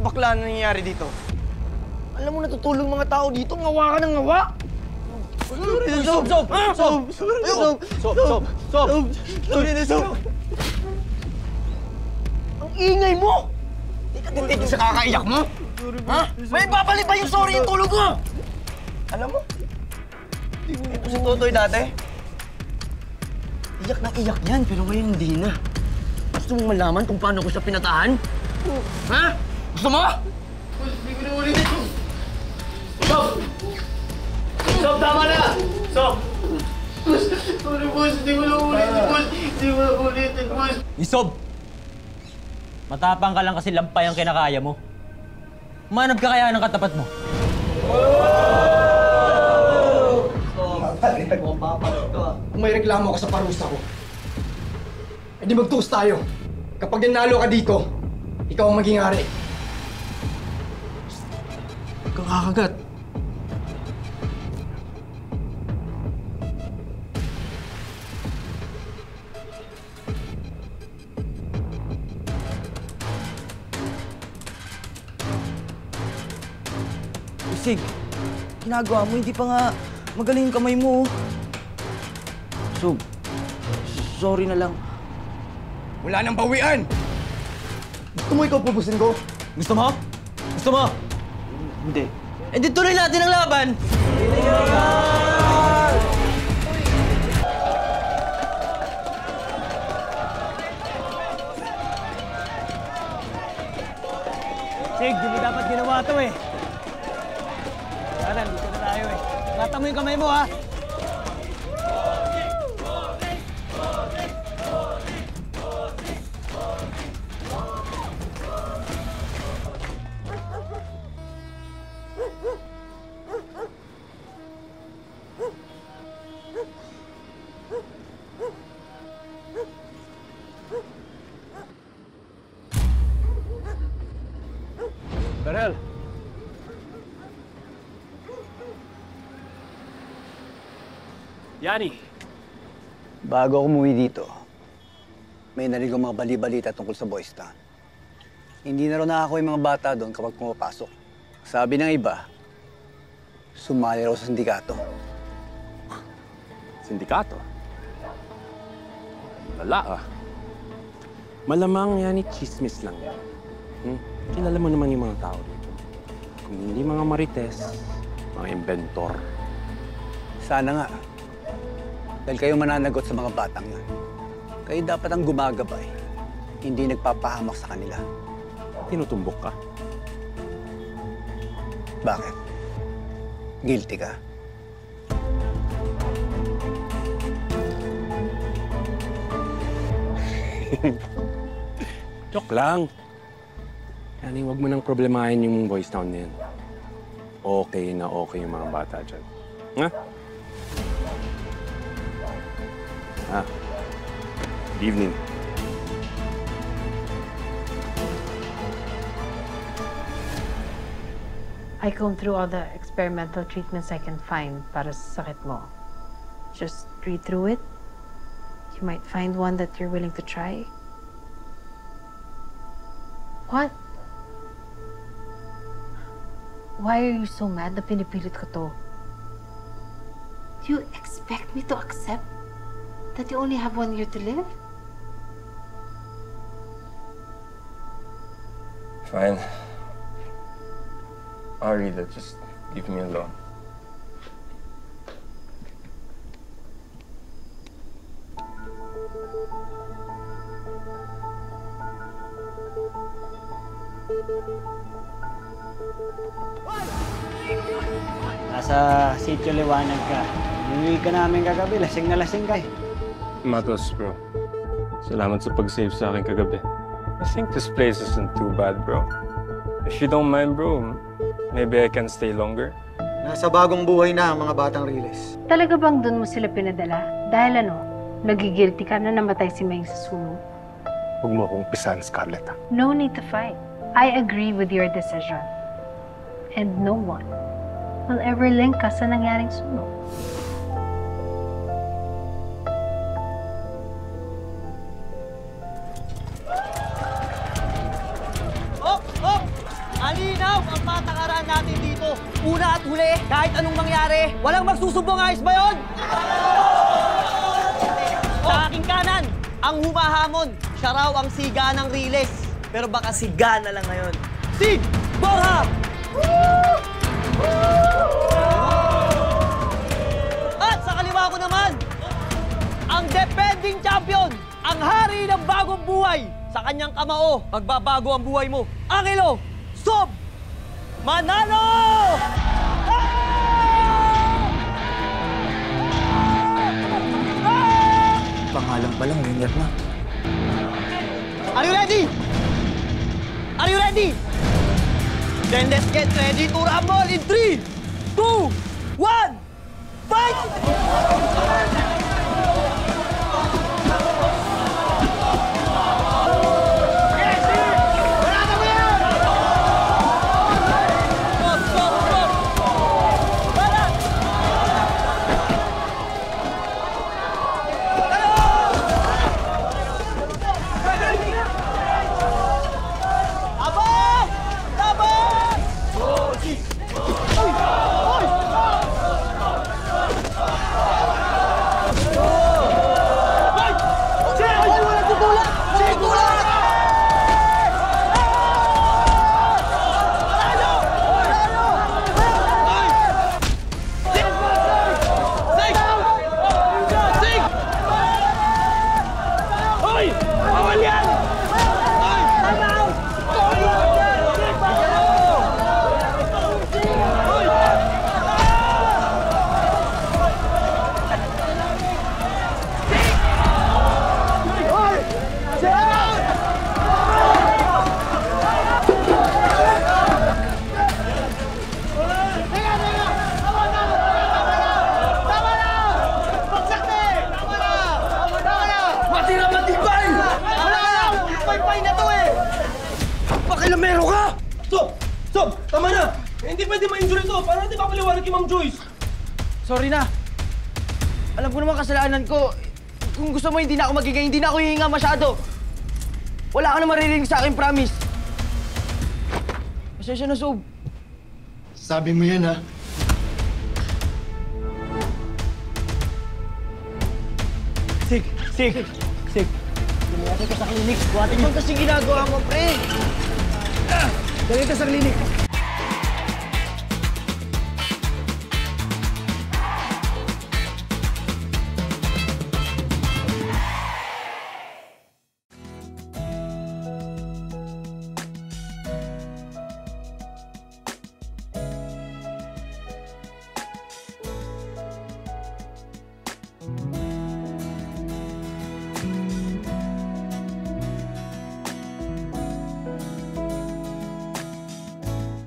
bakla na nangyayari dito? Alam mo, natutulong mga tao dito, ngawa ka ng ngawa! Sob! Ang ingay mo! Di ka titigil sa kakaiyak mo? Ha? May babalik ba yung sorry yung tulog mo? Alam mo, ito si Totoy dati. Iyak na iyak yan, pero ngayon hindi na. Gusto mong malaman kung paano ko siya pinatahan? Ha? Gusto mo? Hindi ko na ulitin. Sob! Sob, tama na! Sob! Sorry, boss. Hindi ko na ulitin, boss. Hindi ko na ulitin, boss. Isob! Matapang ka lang kasi lampay ang kinakaya mo. Manap ka kaya ng katapat mo. Kung may reklamo ka sa parusa ko, edi magtuos tayo. Kapag nanalo ka dito, ikaw ang maging hari. Kang kakagat. Sig, ginagawa mo, hindi pa nga magaling yung kamay mo. So, sorry na lang. Wala nang bawian! Gusto mo ikaw pupusin ko? Gusto mo? Gusto mo? Hindi. Eh di tuloy natin ang laban! Sig, di mo dapat ginawa to eh. Alan, dito na tayo eh. Lata mo yung kamay mo ha! Berhel! Yani! Bago ako umuwi dito, may narinig akong mga bali-balita tungkol sa Boys Town. Hindi na raw nakako yung mga bata doon kapag pumapasok. Sabi ng iba, sumali raw sa sindikato. Sindikato? Lala ah. Malamang yan chismis lang yan. Kilala mo naman yung mga tao dito. Kung hindi mga marites, mga inventor. Sana nga. Dahil kayo mananagot sa mga batang yan. Kayo dapat ang gumagabay, hindi nagpapahamak sa kanila. Tinutumbok ka? Bakit? Guilty ka? Joke lang. Yani, huwag mo nang problemahin yung Boys Town na yan. Okay na okay yung mga bata dyan. Ha? Ah. Good evening. I comb through all the experimental treatments I can find para sa sakit mo. Just read through it. You might find one that you're willing to try. What? Why are you so mad na pinipilit ko to? Do you expect me to accept that you only have 1 year to live? Fine. I'll read it. Just leave me alone. Nasa sitio liwanag ka. Inuwi ka namin kagabi. Lasing na lasing ka eh. Matos, bro. Salamat sa pag-save sa akin kagabi. I think this place isn't too bad, bro. If you don't mind, bro, maybe I can stay longer. Nasa bagong buhay na ang mga batang Riles. Talaga bang doon mo sila pinadala? Dahil ano, nagigilty ka na namatay si Meng sa sunog? Huwag mo akong pisan, Scarlett. No need to fight. I agree with your decision. And no one will ever link ka sa nangyaring sunog. Kahit anong mangyari, walang magsusumbong, ayos ba yun? Sa aking kanan, ang humahamon. Siya raw ang siga ng Riles. Pero baka siga na lang ngayon. Sig! Borja! At sa kaliwa ko naman, ang defending champion, ang hari ng bagong buhay. Sa kanyang kamao, magbabago ang buhay mo. Angelo Sob Manalo! Pangalan pa lang, winner na. Are you ready? Are you ready? Then let's get ready to rumble in 3, 2, 1, fight! Pakilamero ka! Sob! Tama na! Hindi pwede ma-injure ito. Paano natin papaliwanag kay Ma'am Joyce? Sorry na. Alam ko naman kasalanan ko. Kung gusto mo, hindi na ako magiging, hindi na ako hihinga masyado. Wala ka na maririnig sa akin, promise. Pasensya na, Sob. Sabi mo yan, ha? Sig. Dali ka sa klinik. Buhatin mo kasi ginagawa mo, pre. Dali ka sa klinik.